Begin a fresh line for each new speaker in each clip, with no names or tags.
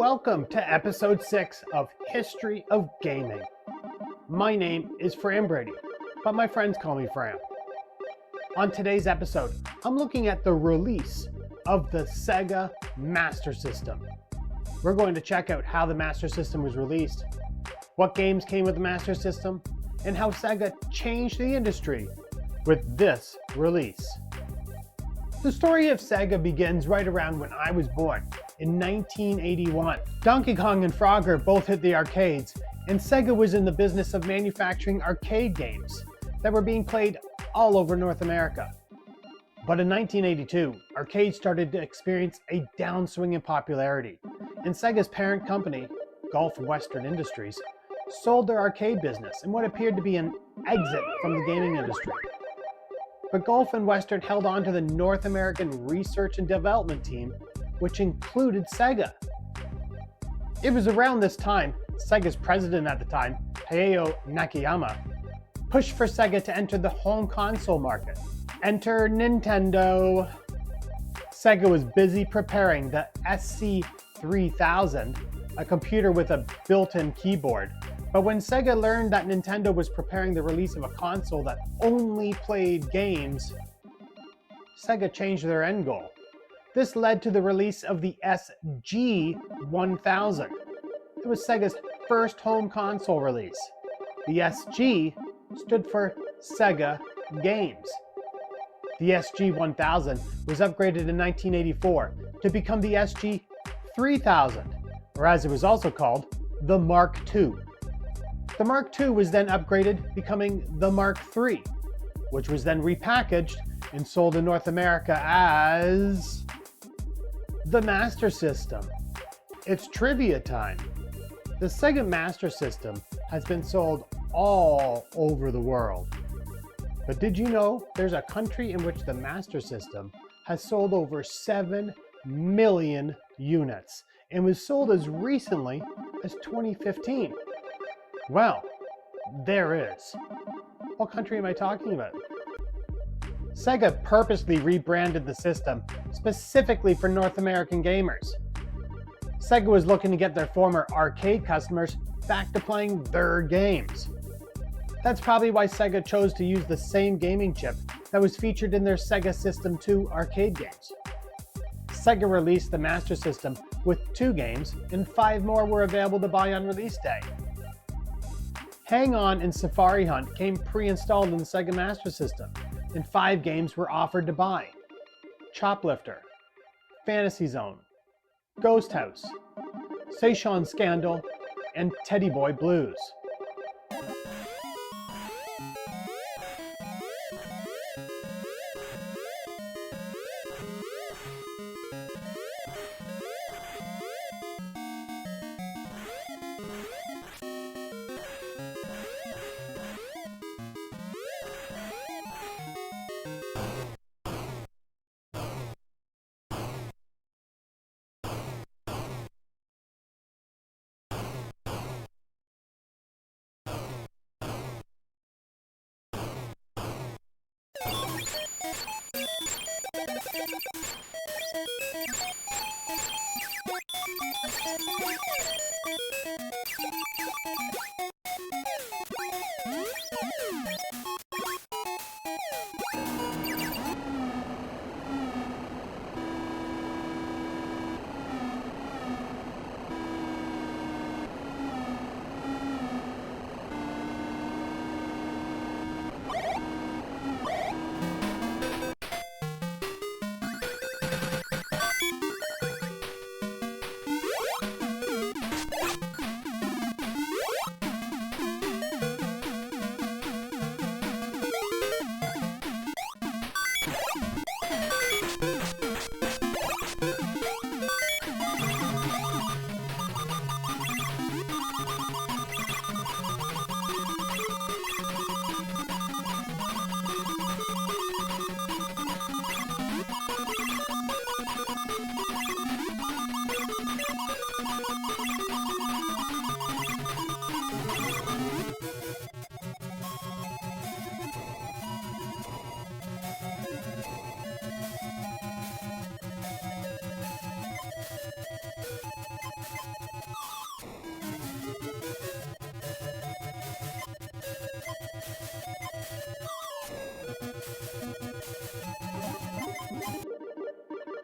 Welcome to episode 6 of History of Gaming. My name is Fram Brady, but my friends call me Fram. On today's episode, I'm looking at the release of the Sega Master System. We're going to check out how the Master System was released, what games came with the Master System, and how Sega changed the industry with this release. The story of Sega begins right around when I was born, in 1981. Donkey Kong and Frogger both hit the arcades, and Sega was in the business of manufacturing arcade games that were being played all over North America. But in 1982, arcades started to experience a downswing in popularity, and Sega's parent company, Gulf Western Industries, sold their arcade business in what appeared to be an exit from the gaming industry. But Gulf and Western held on to the North American research and development team, which included Sega. It was around this time, Sega's president at the time, Hayao Nakayama, pushed for Sega to enter the home console market. Enter Nintendo. Sega was busy preparing the SC3000, a computer with a built-in keyboard. But when Sega learned that Nintendo was preparing the release of a console that only played games, Sega changed their end goal. This led to the release of the SG-1000. It was Sega's first home console release. The SG stood for Sega Games. The SG-1000 was upgraded in 1984 to become the SG-3000, or as it was also called, the Mark II. The Mark II was then upgraded, becoming the Mark III, which was then repackaged and sold in North America as the Master System. It's trivia time. The Sega Master System has been sold all over the world. But did you know there's a country in which the Master System has sold over 7 million units and was sold as recently as 2015? Well, there is. What country am I talking about? Sega purposely rebranded the system specifically for North American gamers. Sega was looking to get their former arcade customers back to playing their games. That's probably why Sega chose to use the same gaming chip that was featured in their Sega System 2 arcade games. Sega released the Master System with 2 games, and 5 more were available to buy on release day. Hang On and Safari Hunt came pre-installed in the Sega Master System, and 5 games were offered to buy: Choplifter, Fantasy Zone, Ghost House, Seishon Scandal, and Teddy Boy Blues.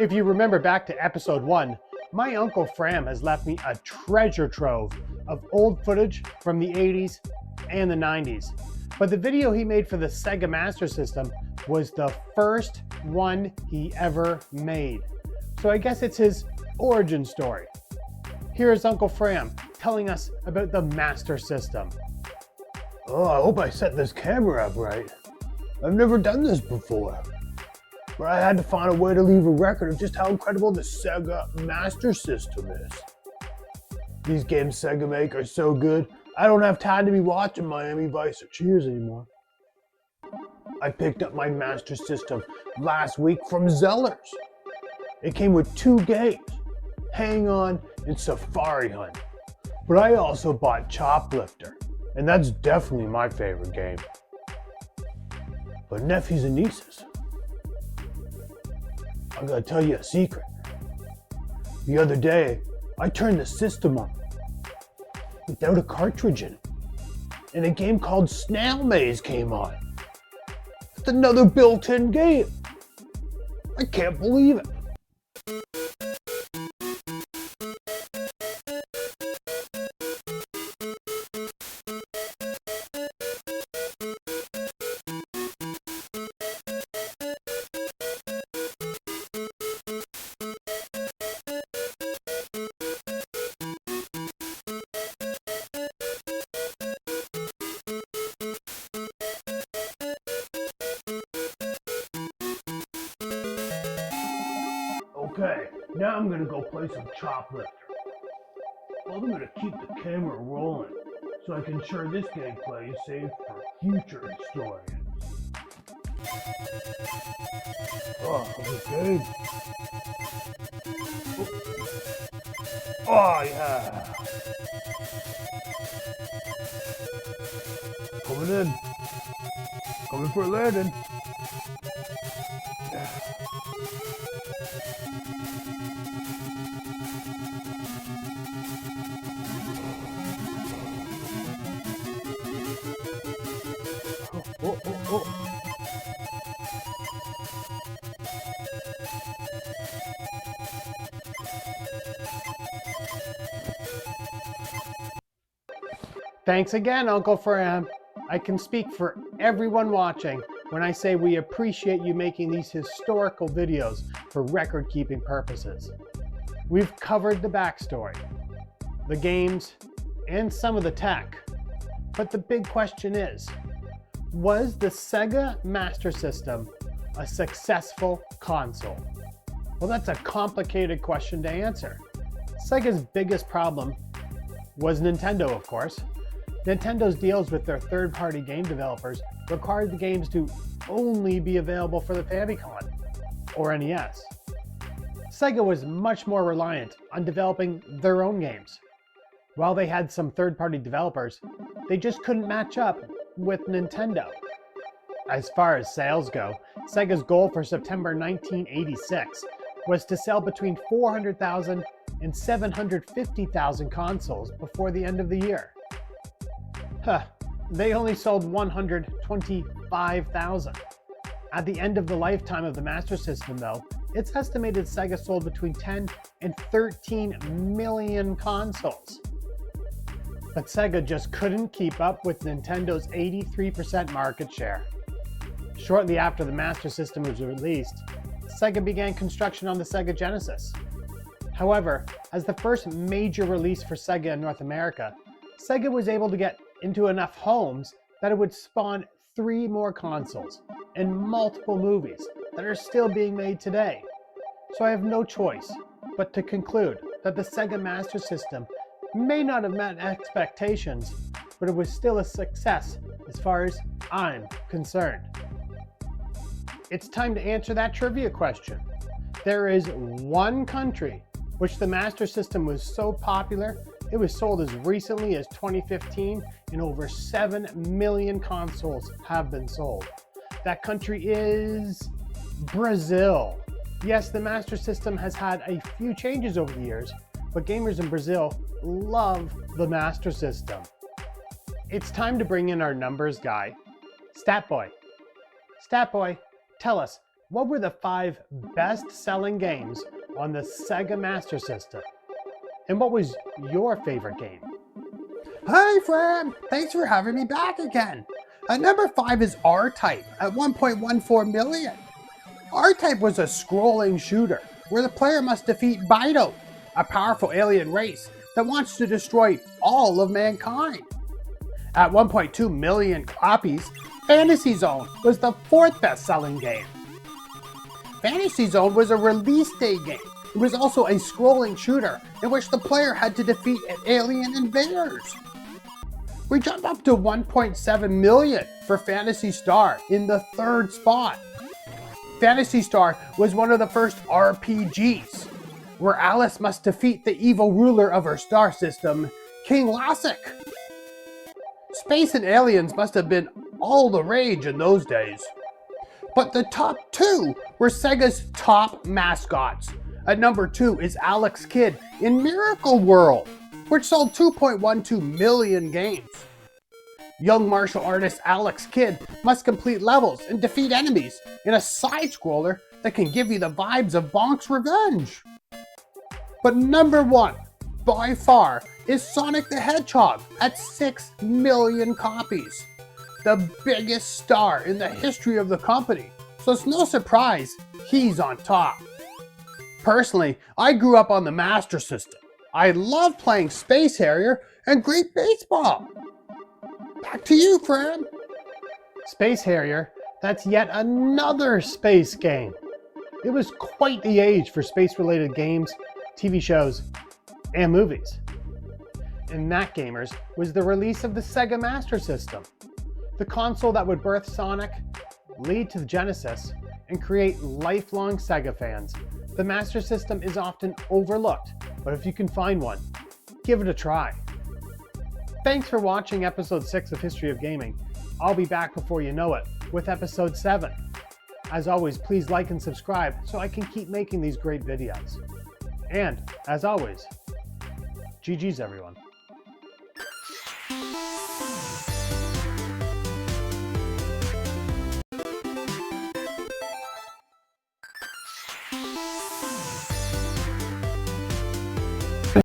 If you remember back to episode 1, my Uncle Fram has left me a treasure trove of old footage from the 80s and the 90s. But the video he made for the Sega Master System was the first one he ever made. So I guess it's his origin story. Here is Uncle Fram telling us about the Master System.
Oh, I hope I set this camera up right. I've never done this before. But I had to find a way to leave a record of just how incredible the Sega Master System is. These games Sega make are so good, I don't have time to be watching Miami Vice or Cheers anymore. I picked up my Master System last week from Zellers. It came with 2 games, Hang On and Safari Hunt. But I also bought Choplifter, and that's definitely my favorite game. But nephews and nieces, I gotta tell you a secret. The other day, I turned the system on without a cartridge in it, and a game called Snail Maze came on. It's another built-in game. I can't believe it. Okay, now I'm gonna go play some Choplifter. Well, I'm gonna keep the camera rolling so I can ensure this gameplay is saved for future historians. Oh, okay. Oh, yeah. Coming in. Coming for a landing. Oh.
Thanks again, Uncle Fram. I can speak for everyone watching when I say we appreciate you making these historical videos for record-keeping purposes. We've covered the backstory, the games, and some of the tech. But the big question is, was the Sega Master System a successful console? Well, that's a complicated question to answer. Sega's biggest problem was Nintendo, of course. Nintendo's deals with their third-party game developers required the games to only be available for the Famicom or NES. Sega was much more reliant on developing their own games. While they had some third-party developers, they just couldn't match up with Nintendo. As far as sales go, Sega's goal for September 1986 was to sell between 400,000 and 750,000 consoles before the end of the year. They only sold 125,000. At the end of the lifetime of the Master System, though, it's estimated Sega sold between 10 and 13 million consoles. But Sega just couldn't keep up with Nintendo's 83% market share. Shortly after the Master System was released, Sega began construction on the Sega Genesis. However, as the first major release for Sega in North America, Sega was able to get into enough homes that it would spawn 3 more consoles and multiple movies that are still being made today. So I have no choice but to conclude that the Sega Master System may not have met expectations, but it was still a success as far as I'm concerned. It's time to answer that trivia question. There is one country which the Master System was so popular, it was sold as recently as 2015, and over 7 million consoles have been sold. That country is Brazil. Yes, the Master System has had a few changes over the years, but gamers in Brazil love the Master System. It's time to bring in our numbers guy, Statboy. Statboy, tell us, What were the 5 best-selling games on the Sega Master System? And what was your favorite game?
Hi, Fram! Thanks for having me back again. At number 5 is R-Type at 1.14 million. R-Type was a scrolling shooter where the player must defeat Bido, a powerful alien race that wants to destroy all of mankind. At 1.2 million copies, Fantasy Zone was the 4th best-selling game. Fantasy Zone was a release day game. It was also a scrolling shooter in which the player had to defeat alien invaders. We jumped up to 1.7 million for Phantasy Star in the 3rd spot. Phantasy Star was one of the first RPGs, where Alice must defeat the evil ruler of her star system, King Lassic. Space and aliens must have been all the rage in those days. But the top 2 were Sega's top mascots. At number 2 is Alex Kidd in Miracle World, which sold 2.12 million games. Young martial artist Alex Kidd must complete levels and defeat enemies in a side-scroller that can give you the vibes of Bonk's Revenge. But number 1, by far, is Sonic the Hedgehog at 6 million copies. The biggest star in the history of the company, so it's no surprise he's on top. Personally, I grew up on the Master System. I love playing Space Harrier and Great Baseball. Back to you, Fram.
Space Harrier, that's yet another space game. It was quite the age for space-related games, TV shows, and movies. And that, gamers, was the release of the Sega Master System, the console that would birth Sonic, lead to the Genesis, and create lifelong Sega fans. The Master System is often overlooked, but if you can find one, give it a try. Thanks for watching episode 6 of History of Gaming. I'll be back before you know it with episode 7. As always, please like and subscribe so I can keep making these great videos. And, as always, GG's everyone.